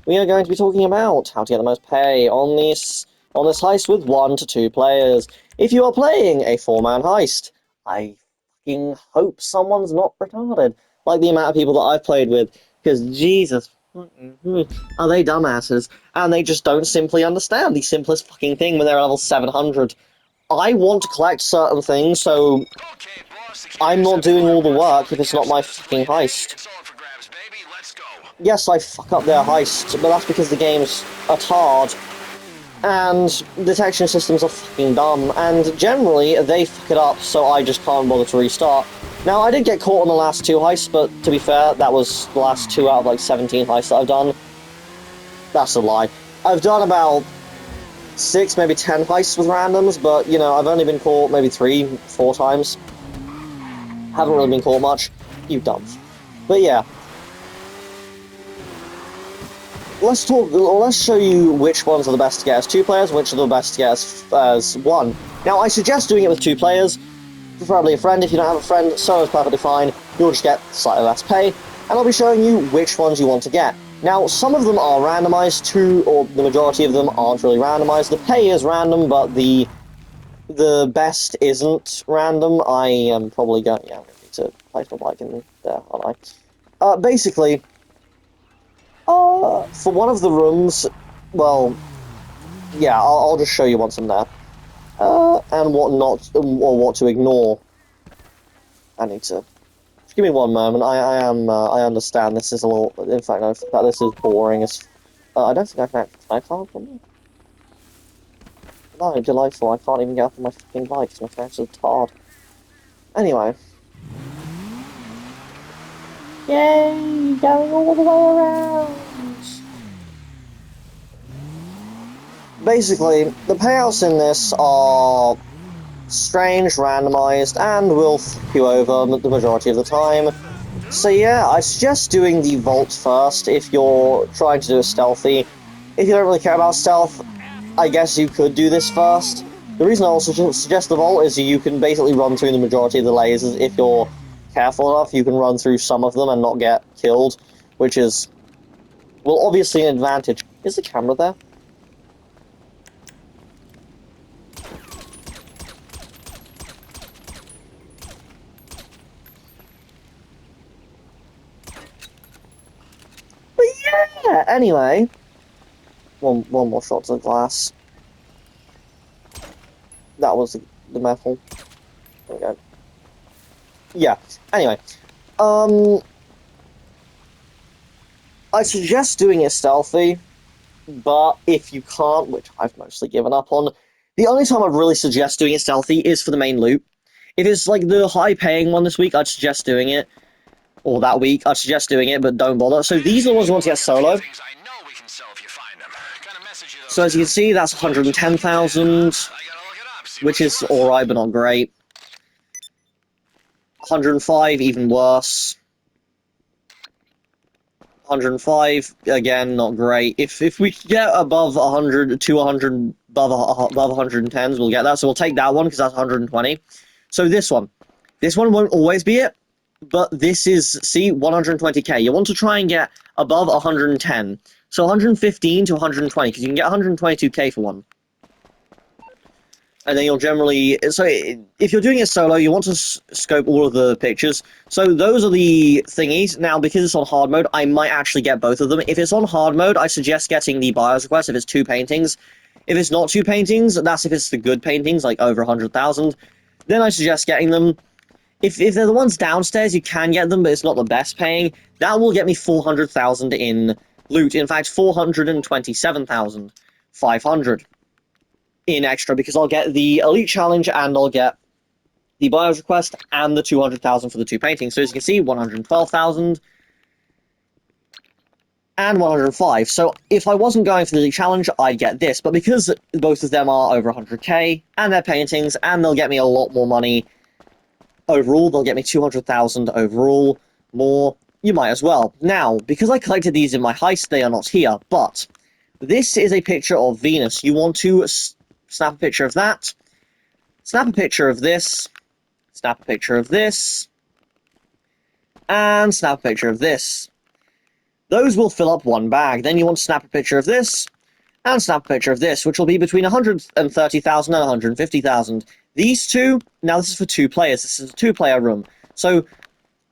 we are going to be talking about how to get the most pay on this heist with 1 to 2 players. If you are playing a 4-man heist, I fucking hope someone's not retarded. Like the amount of people that I've played with, because Jesus, are they dumbasses? And they just don't simply understand the simplest fucking thing when they're level 700. I want to collect certain things, so I'm not doing all the work if it's not my fucking heist. Yes, I fuck up their heist, but that's because the game's a tard, and detection systems are fucking dumb, and generally, they fuck it up, so I just can't bother to restart. Now, I did get caught on the last 2 heists, but to be fair, that was the last 2 out of like 17 heists that I've done. That's a lie. I've done about 6, maybe 10 heists with randoms, but, you know, I've only been caught maybe 3, 4 times. Haven't really been caught much. You dumb. But yeah. Let's show you which ones are the best to get as 2 players, which are the best to get as 1. Now, I suggest doing it with 2 players, preferably a friend. If you don't have a friend, so is perfectly fine. You'll just get slightly less pay, and I'll be showing you which ones you want to get. Now, some of them are randomized, or the majority of them aren't really randomized. The pay is random, but the best isn't random. I am probably going... Yeah, I'm going to need to place my bike in there, aren't I? Basically... for one of the rooms, well, yeah, I'll just show you once I'm there. And what not, or what to ignore. I need to... Just give me one moment, I understand this is a little... In fact, no, this is boring as... I don't think can I can't from me? No, delightful, I can't even get up on my fucking bike, because my character's a tard. Anyway. Yay, going all the way around! Basically, the payouts in this are strange, randomized, and will f you over the majority of the time. So yeah, I suggest doing the vault first if you're trying to do it stealthy. If you don't really care about stealth, I guess you could do this first. The reason I also suggest the vault is you can basically run through the majority of the lasers. If you're careful enough, you can run through some of them and not get killed, which is, well, obviously an advantage. Is the camera there? But yeah, anyway. One more shot to the glass. That was the metal. There we go. Yeah, anyway. I suggest doing it stealthy, but if you can't, which I've mostly given up on, the only time I'd really suggest doing it stealthy is for the main loot. If it's like the high-paying one this week, I'd suggest doing it. Or that week, I'd suggest doing it, but don't bother. So these are the ones you want to get solo. So as you can see, that's 110,000, which is alright, but not great. 105, even worse. 105, again, not great. If we get above 100, 200, above 110s, we'll get that. So we'll take that one, because that's 120. So this one. This one won't always be it, but this is, see, 120k. You want to try and get above 110. So 115 to 120, because you can get 122k for one. And then you'll generally... So, if you're doing it solo, you want to scope all of the pictures. So, those are the thingies. Now, because it's on hard mode, I might actually get both of them. If it's on hard mode, I suggest getting the buyer's request if it's 2 paintings. If it's not 2 paintings, that's if it's the good paintings, like over 100,000. Then I suggest getting them. If they're the ones downstairs, you can get them, but it's not the best paying. That will get me 400,000 in loot. In fact, 427,500 in extra, because I'll get the Elite Challenge, and I'll get the Buyer's Request, and the 200,000 for the 2 paintings. So as you can see, 112,000, and 105. So if I wasn't going for the Elite Challenge, I'd get this. But because both of them are over 100k, and they're paintings, and they'll get me a lot more money overall, they'll get me 200,000 overall, more, you might as well. Now, because I collected these in my heist, they are not here, but this is a picture of Venus. You want to snap a picture of that, snap a picture of this, snap a picture of this, and snap a picture of this. Those will fill up one bag. Then you want to snap a picture of this, and snap a picture of this, which will be between 130,000 and 150,000. These two, now this is for 2 players, this is a 2-player room. So,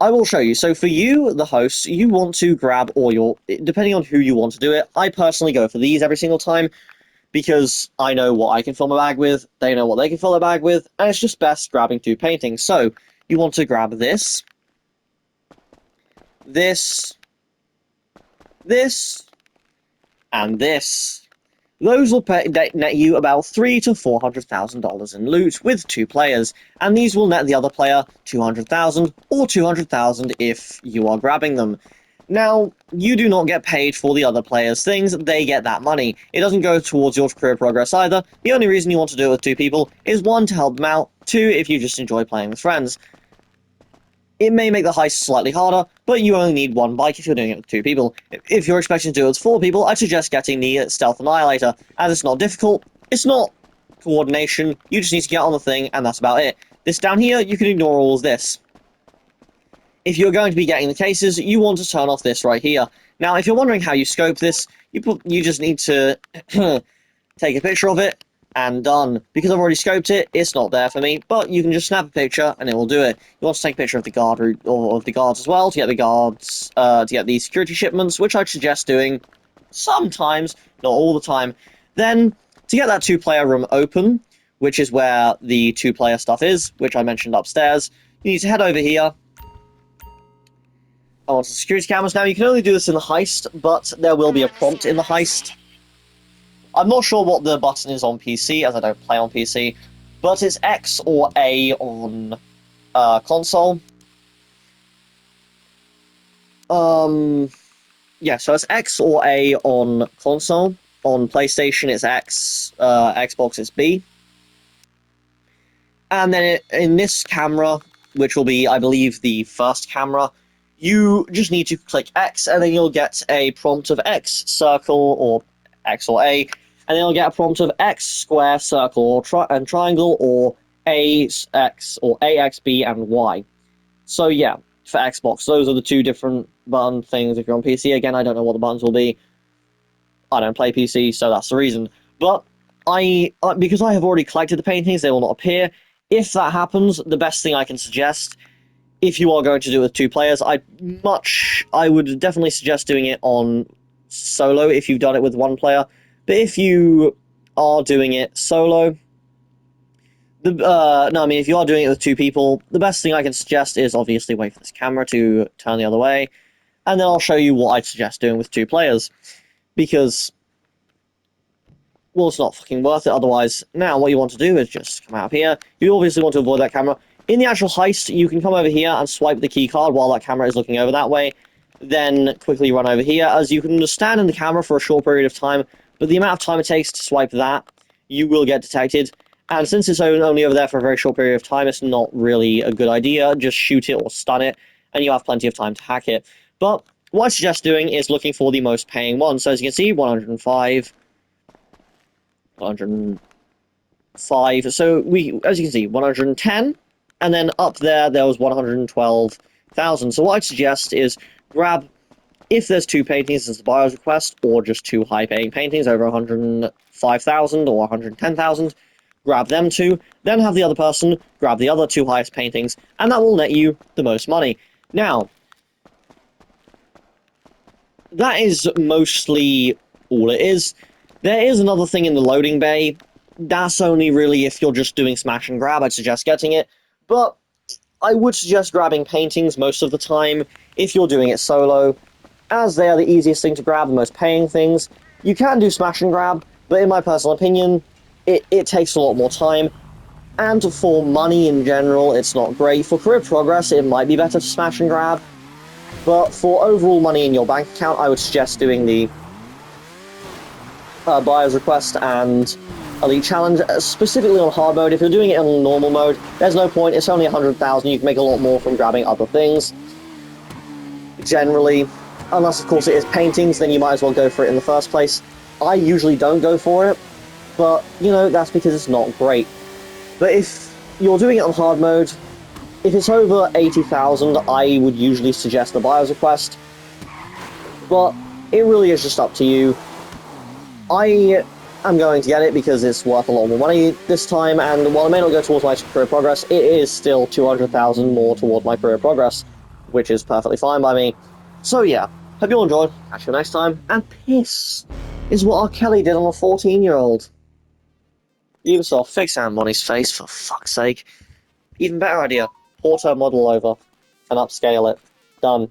I will show you. So for you, the host, you want to grab all your, depending on who you want to do it, I personally go for these every single time, because I know what I can fill my bag with, they know what they can fill their bag with, and it's just best grabbing 2 paintings. So, you want to grab this, this, and this. Those will net you about $300,000 to $400,000 in loot with 2 players, and these will net the other player $200,000 or $200,000 if you are grabbing them. Now, you do not get paid for the other player's things, they get that money. It doesn't go towards your career progress either. The only reason you want to do it with 2 people is 1, to help them out, 2, if you just enjoy playing with friends. It may make the heist slightly harder, but you only need 1 bike if you're doing it with 2 people. If you're expecting to do it with 4 people, I'd suggest getting the Stealth Annihilator, as it's not difficult, it's not coordination, you just need to get on the thing, and that's about it. This down here, you can ignore all of this. If you're going to be getting the cases, you want to turn off this right here. Now, if you're wondering how you scope this, you just need to take a picture of it, and done. Because I've already scoped it, it's not there for me, but you can just snap a picture and it will do it. You want to take a picture of the guard or of the guards as well to get the guards, to get the security shipments, which I'd suggest doing sometimes, not all the time. Then, to get that 2-player room open, which is where the 2-player stuff is, which I mentioned upstairs, you need to head over here. I want the security cameras. Now, you can only do this in the heist, but there will be a prompt in the heist. I'm not sure what the button is on PC, as I don't play on PC, but it's X or A on console. Yeah, so it's X or A on console. On PlayStation, it's X. Xbox, it's B. And then in this camera, which will be, I believe, the first camera, you just need to click X, and then you'll get a prompt of X, circle, or X or A, and then you'll get a prompt of X, square, circle, and triangle, or A, X, or A, X, B, and Y. So yeah, for Xbox, those are the 2 different button things. If you're on PC, again, I don't know what the buttons will be. I don't play PC, so that's the reason. But because I have already collected the paintings, they will not appear. If that happens, the best thing I can suggest, if you are going to do it with 2 players, I would definitely suggest doing it on solo if you've done it with 1 player. But if you are doing it solo, if you are doing it with 2 people, the best thing I can suggest is obviously wait for this camera to turn the other way, and then I'll show you what I'd suggest doing with 2 players. Because, well, it's not fucking worth it otherwise. Now, what you want to do is just come out here. You obviously want to avoid that camera. In the actual heist, you can come over here and swipe the key card while that camera is looking over that way. Then quickly run over here, as you can stand in the camera for a short period of time, but the amount of time it takes to swipe that, you will get detected. And since it's only over there for a very short period of time, it's not really a good idea. Just shoot it or stun it, and you have plenty of time to hack it. But what I suggest doing is looking for the most paying one. So as you can see, 105, 105. So as you can see, 110, and then up there was 112,000. So what I'd suggest is grab, if there's 2 paintings as the buyer's request, or just 2 high-paying paintings over 105,000 or 110,000, grab them 2, then have the other person grab the other 2 highest paintings, and that will net you the most money. Now, that is mostly all it is. There is another thing in the loading bay. That's only really if you're just doing smash and grab, I'd suggest getting it. But I would suggest grabbing paintings most of the time if you're doing it solo, as they are the easiest thing to grab, the most paying things. You can do smash and grab, but in my personal opinion, it takes a lot more time. And for money in general, it's not great. For career progress, it might be better to smash and grab. But for overall money in your bank account, I would suggest doing the buyer's request and elite challenge, specifically on hard mode. If you're doing it on normal mode, there's no point. It's only 100,000. You can make a lot more from grabbing other things. Generally, unless of course it is paintings, then you might as well go for it in the first place. I usually don't go for it, but you know, that's because it's not great. But if you're doing it on hard mode, if it's over 80,000, I would usually suggest the buyer's request. But it really is just up to you. I am going to get it because it's worth a lot more money this time, and while it may not go towards my career progress, it is still 200,000 more toward my career progress, which is perfectly fine by me. So yeah, hope you all enjoyed. Catch you next time, and piss is what R. Kelly did on a 14-year-old. Ubisoft, fix Money's face, for fuck's sake. Even better idea, port her model over and upscale it. Done.